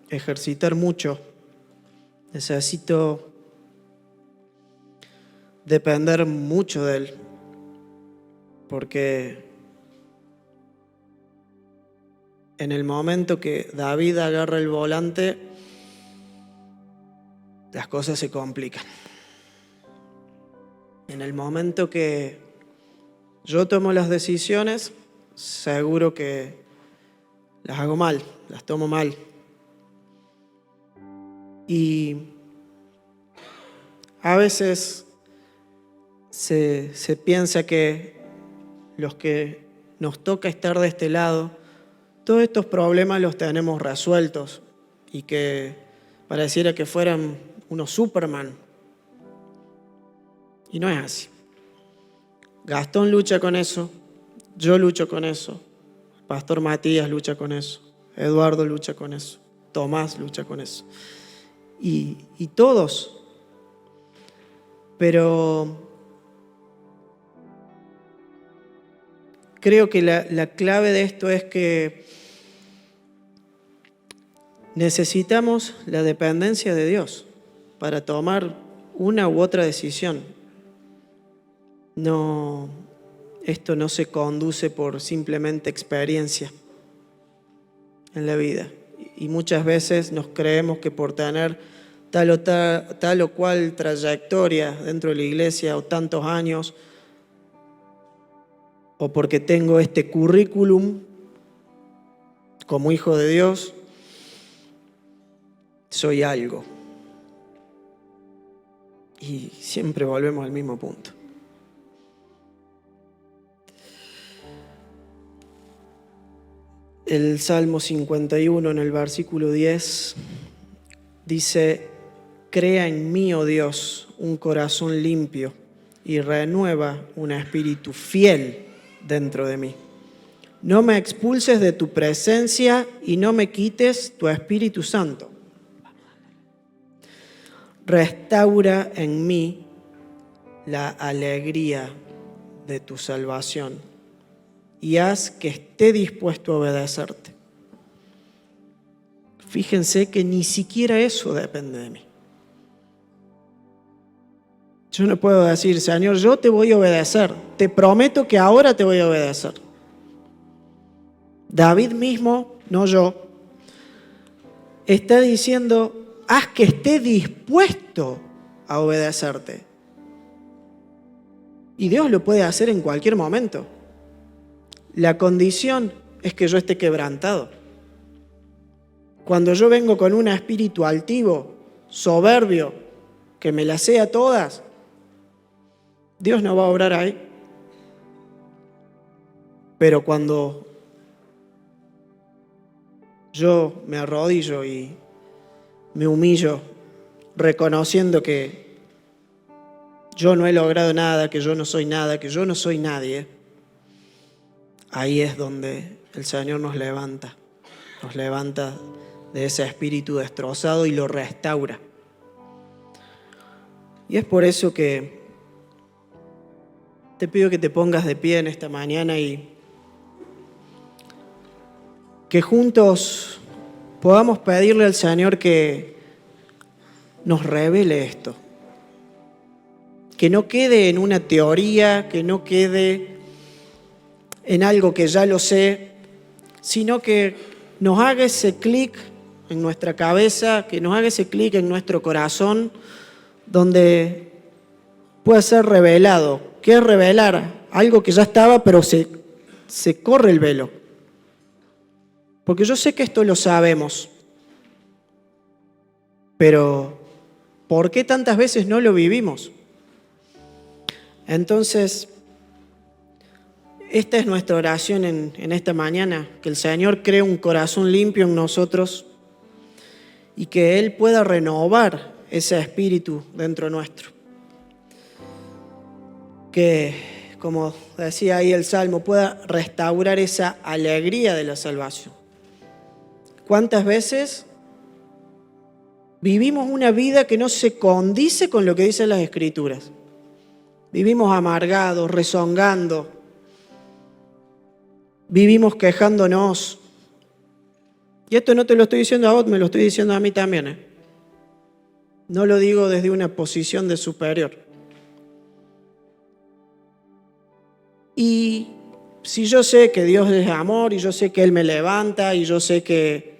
ejercitar mucho. Necesito depender mucho de Él. Porque en el momento que David agarra el volante, las cosas se complican. En el momento que yo tomo las decisiones, seguro que las hago mal, las tomo mal. Y a veces se piensa que los que nos toca estar de este lado, todos estos problemas los tenemos resueltos y que pareciera que fueran unos Superman. Y no es así. Gastón lucha con eso, yo lucho con eso, el pastor Matías lucha con eso, Eduardo lucha con eso, Tomás lucha con eso. Y todos. Pero creo que la clave de esto es que necesitamos la dependencia de Dios para tomar una u otra decisión. Esto no se conduce por simplemente experiencia en la vida. Y muchas veces nos creemos que por tener tal o cual trayectoria dentro de la iglesia o tantos años, o porque tengo este currículum como hijo de Dios, soy algo. Y siempre volvemos al mismo punto. El Salmo 51 en el versículo 10 dice: crea en mí, oh Dios, un corazón limpio y renueva un espíritu fiel dentro de mí. No me expulses de tu presencia y no me quites tu Espíritu Santo. Restaura en mí la alegría de tu salvación y haz que esté dispuesto a obedecerte. Fíjense que ni siquiera eso depende de mí. Yo no puedo decir, Señor, yo te voy a obedecer, te prometo que ahora te voy a obedecer. David mismo, no yo, está diciendo, haz que esté dispuesto a obedecerte. Y Dios lo puede hacer en cualquier momento. La condición es que yo esté quebrantado. Cuando yo vengo con un espíritu altivo, soberbio, que me las sea todas, Dios no va a obrar ahí. Pero cuando yo me arrodillo y me humillo, reconociendo que yo no he logrado nada, que yo no soy nada, que yo no soy nadie, ahí es donde el Señor nos levanta de ese espíritu destrozado y lo restaura. Y es por eso que te pido que te pongas de pie en esta mañana y que juntos podamos pedirle al Señor que nos revele esto. Que no quede en una teoría, que no quede en algo que ya lo sé, sino que nos haga ese clic en nuestra cabeza, que nos haga ese clic en nuestro corazón, donde pueda ser revelado. ¿Qué es revelar? Algo que ya estaba, pero se corre el velo. Porque yo sé que esto lo sabemos, pero ¿por qué tantas veces no lo vivimos? Entonces, esta es nuestra oración en esta mañana, que el Señor cree un corazón limpio en nosotros y que Él pueda renovar ese espíritu dentro nuestro. Que, como decía ahí el Salmo, pueda restaurar esa alegría de la salvación. ¿Cuántas veces vivimos una vida que no se condice con lo que dicen las Escrituras? Vivimos amargados, rezongando, vivimos quejándonos. Y esto no te lo estoy diciendo a vos, me lo estoy diciendo a mí también. No lo digo desde una posición de superior. Y si yo sé que Dios es amor y yo sé que Él me levanta y yo sé que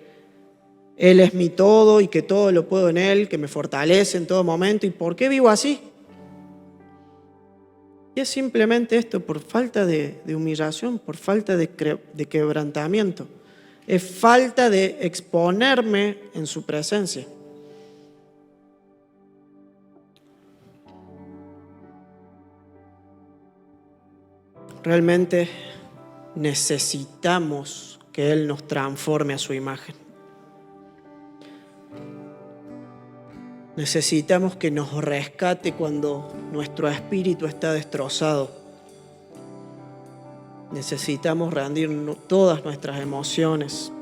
Él es mi todo y que todo lo puedo en Él, que me fortalece en todo momento, ¿y por qué vivo así? Y es simplemente esto, por falta de humillación, por falta de quebrantamiento. Es falta de exponerme en su presencia. Realmente necesitamos que Él nos transforme a su imagen. Necesitamos que nos rescate cuando nuestro espíritu está destrozado. Necesitamos rendir todas nuestras emociones,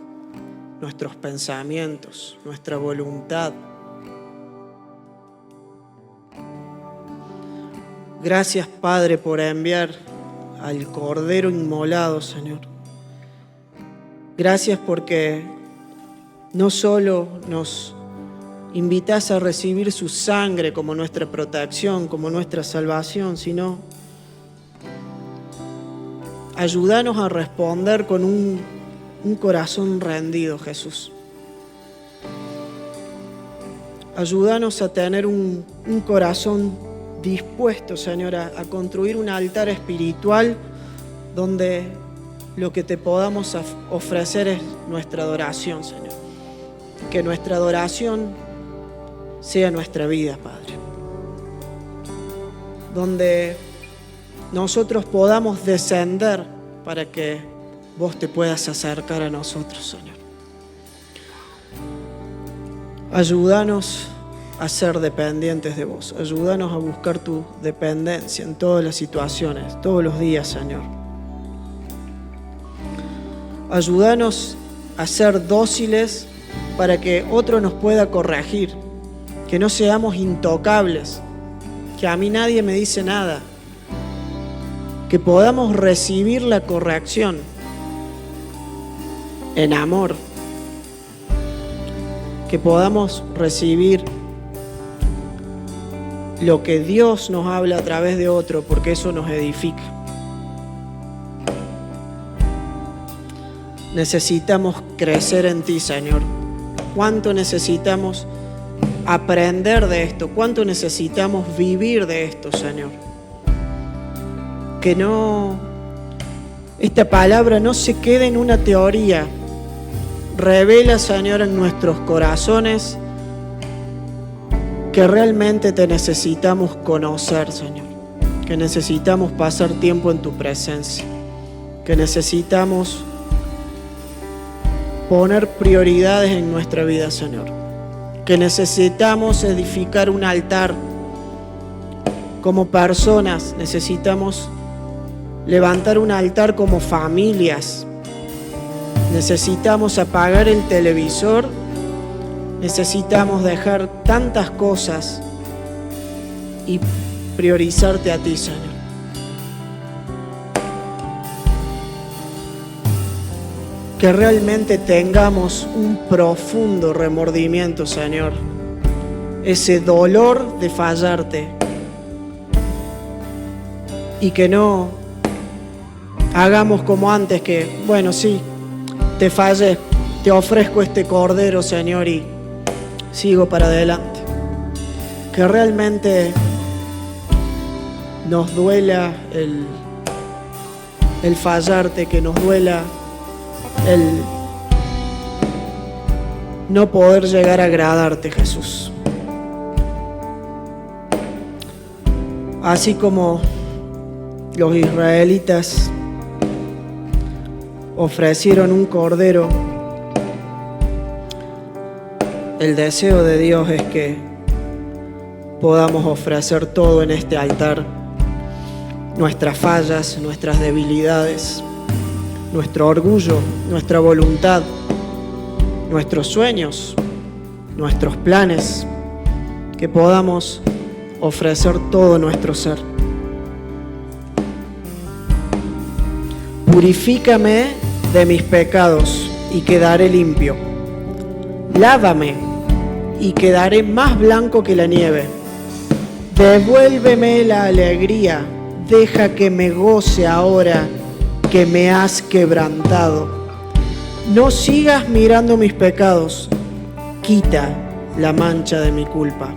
nuestros pensamientos, nuestra voluntad. Gracias, Padre, por enviar al Cordero inmolado, Señor. Gracias porque no solo nos invitas a recibir su sangre como nuestra protección, como nuestra salvación, sino ayúdanos a responder con un corazón rendido, Jesús. Ayúdanos a tener un corazón dispuesto, Señor, a construir un altar espiritual donde lo que te podamos ofrecer es nuestra adoración, Señor. Que nuestra adoración sea nuestra vida, Padre. Donde nosotros podamos descender para que vos te puedas acercar a nosotros, Señor. Ayúdanos a ser dependientes de vos. Ayúdanos a buscar tu dependencia en todas las situaciones, todos los días, Señor. Ayúdanos a ser dóciles para que otro nos pueda corregir. Que no seamos intocables, que a mí nadie me dice nada. que podamos recibir la corrección en amor, que podamos recibir lo que Dios nos habla a través de otro, porque eso nos edifica. Necesitamos crecer en ti, Señor. ¿Cuánto necesitamos aprender de esto? ¿Cuánto necesitamos vivir de esto, Señor? Que esta palabra no se quede en una teoría. Revela, Señor, en nuestros corazones que realmente te necesitamos conocer, Señor. Que necesitamos pasar tiempo en tu presencia. Que necesitamos poner prioridades en nuestra vida, Señor. Que necesitamos edificar un altar como personas. Necesitamos levantar un altar como familias. Necesitamos apagar el televisor. Necesitamos dejar tantas cosas y priorizarte a ti, Señor. Que realmente tengamos un profundo remordimiento, Señor. Ese dolor de fallarte. Y que no hagamos como antes, que, bueno, sí, te fallé, te ofrezco este cordero, Señor, y sigo para adelante. Que realmente nos duela el fallarte, que nos duela el no poder llegar a agradarte, Jesús. Así como los israelitas ofrecieron un cordero, el deseo de Dios es que podamos ofrecer todo en este altar. Nuestras fallas, nuestras debilidades, nuestro orgullo, nuestra voluntad, nuestros sueños, nuestros planes, que podamos ofrecer todo nuestro ser. Purifícame de mis pecados y quedaré limpio. Lávame y quedaré más blanco que la nieve. Devuélveme la alegría, deja que me goce ahora que me has quebrantado. No sigas mirando mis pecados, quita la mancha de mi culpa.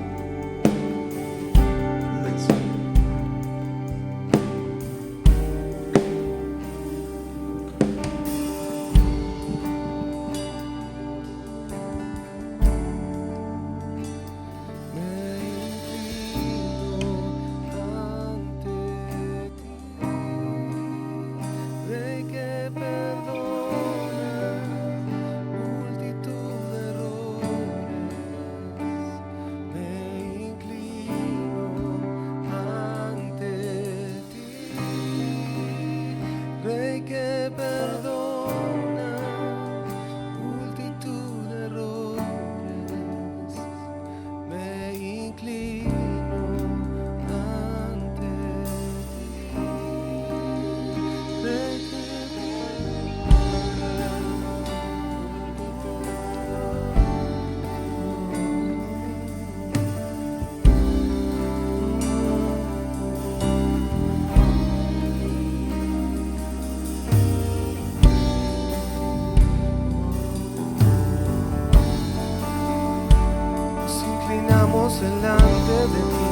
Delante de ti,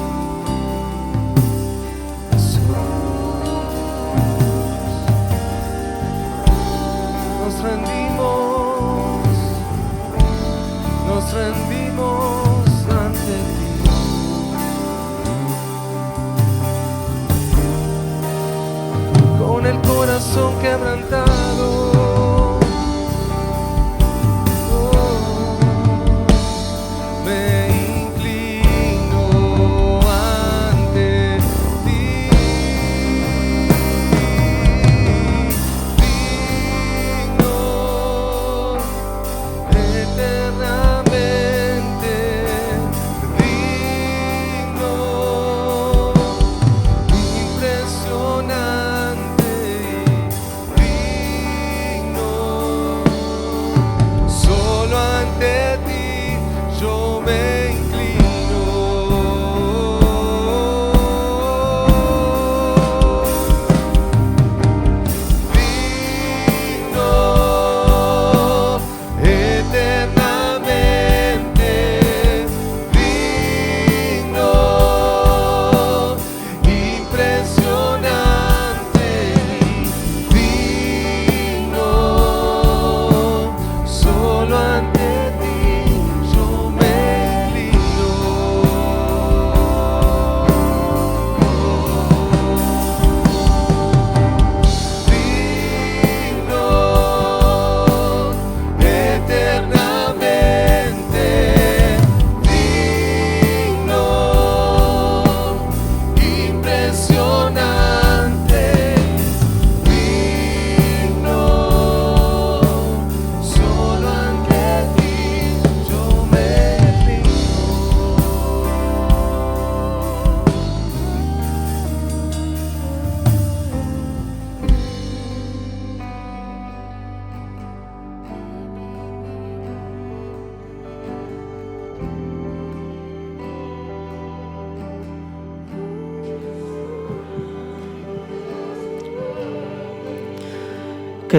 Jesús, nos rendimos ante ti. Con el corazón quebrantado, eternamente.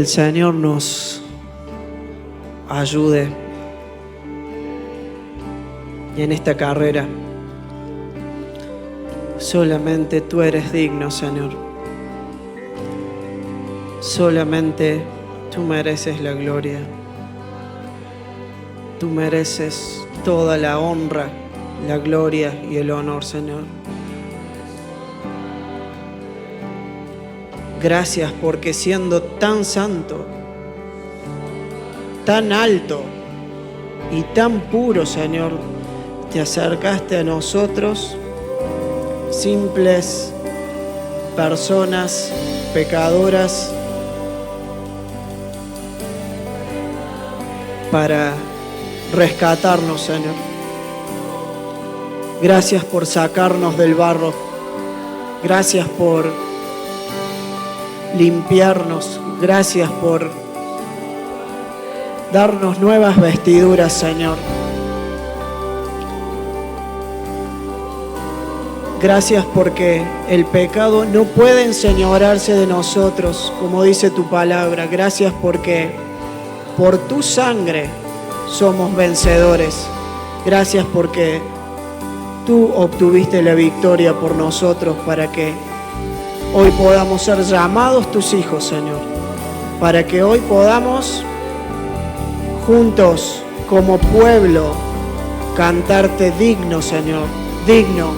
el Señor nos ayude en esta carrera. Solamente tú eres digno, Señor. Solamente tú mereces la gloria. Tú mereces toda la honra, la gloria y el honor, Señor. Gracias porque siendo tan santo, tan alto y tan puro, Señor, te acercaste a nosotros, simples personas pecadoras, para rescatarnos, Señor. Gracias por sacarnos del barro. Gracias por limpiarnos. Gracias por darnos nuevas vestiduras, Señor. Gracias porque el pecado no puede enseñorearse de nosotros, como dice tu palabra. Gracias porque por tu sangre somos vencedores. Gracias porque tú obtuviste la victoria por nosotros para que hoy podamos ser llamados tus hijos, Señor. Para que hoy podamos juntos como pueblo cantarte digno, Señor. Digno,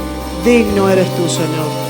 digno eres tú, Señor.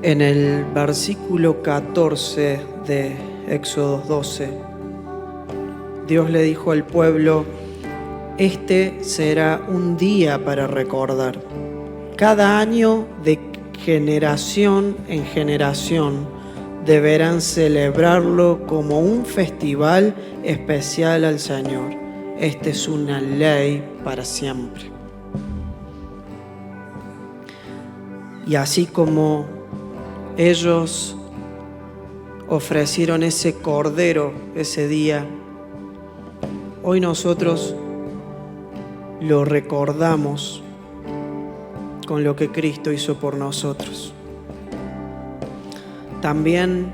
En el versículo 14 de Éxodo 12, Dios le dijo al pueblo: este será un día para recordar. Cada año, de generación en generación, deberán celebrarlo como un festival especial al Señor. Esta es una ley para siempre. Y así como ellos ofrecieron ese cordero ese día, hoy nosotros lo recordamos con lo que Cristo hizo por nosotros. También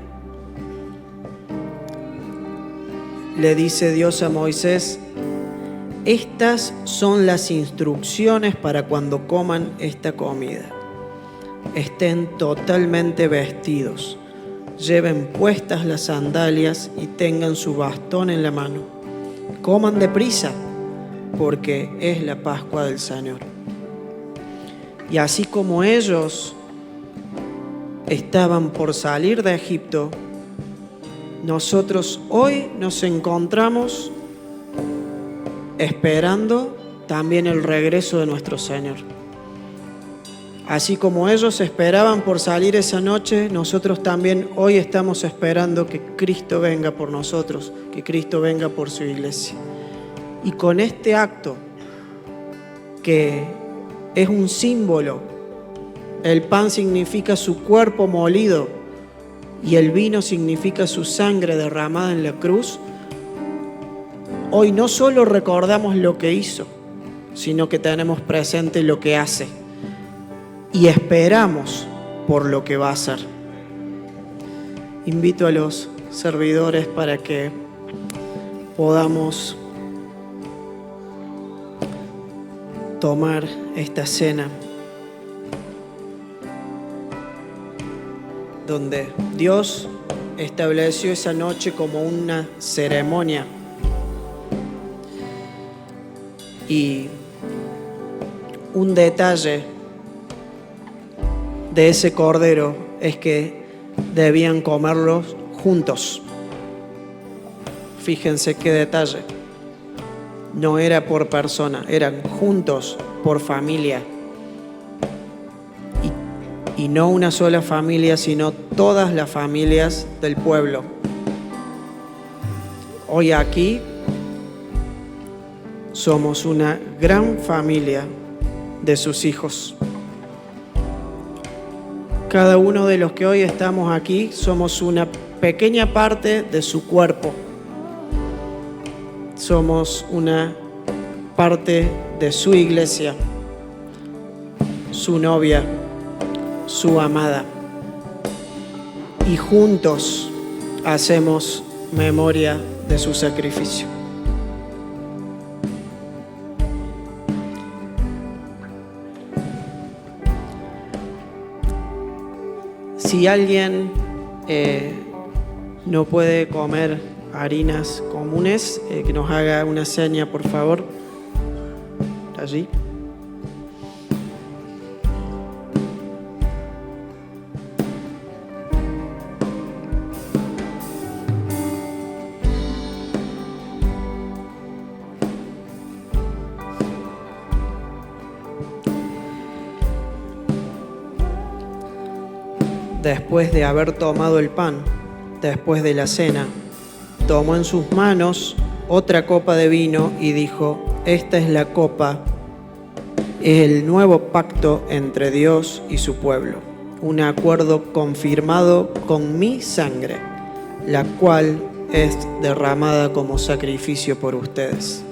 le dice Dios a Moisés: estas son las instrucciones para cuando coman esta comida. Estén totalmente vestidos, lleven puestas las sandalias y tengan su bastón en la mano. Coman deprisa, porque es la Pascua del Señor. Y así como ellos estaban por salir de Egipto, nosotros hoy nos encontramos esperando también el regreso de nuestro Señor. Así como ellos esperaban por salir esa noche, nosotros también hoy estamos esperando que Cristo venga por nosotros, que Cristo venga por su iglesia. Y con este acto, que es un símbolo, el pan significa su cuerpo molido y el vino significa su sangre derramada en la cruz, hoy no solo recordamos lo que hizo, sino que tenemos presente lo que hace y esperamos por lo que va a hacer. Invito a los servidores para que podamos tomar esta cena donde Dios estableció esa noche como una ceremonia. Y un detalle de ese cordero es que debían comerlos juntos. Fíjense qué detalle. No era por persona, eran juntos, por familia. Y no una sola familia, sino todas las familias del pueblo. Hoy aquí somos una gran familia de sus hijos. Cada uno de los que hoy estamos aquí somos una pequeña parte de su cuerpo. Somos una parte de su iglesia, su novia, su amada. Y juntos hacemos memoria de su sacrificio. Si alguien no puede comer harinas comunes, que nos haga una seña, por favor. Allí. Después de haber tomado el pan, después de la cena, tomó en sus manos otra copa de vino y dijo: esta es la copa, es el nuevo pacto entre Dios y su pueblo, un acuerdo confirmado con mi sangre, la cual es derramada como sacrificio por ustedes.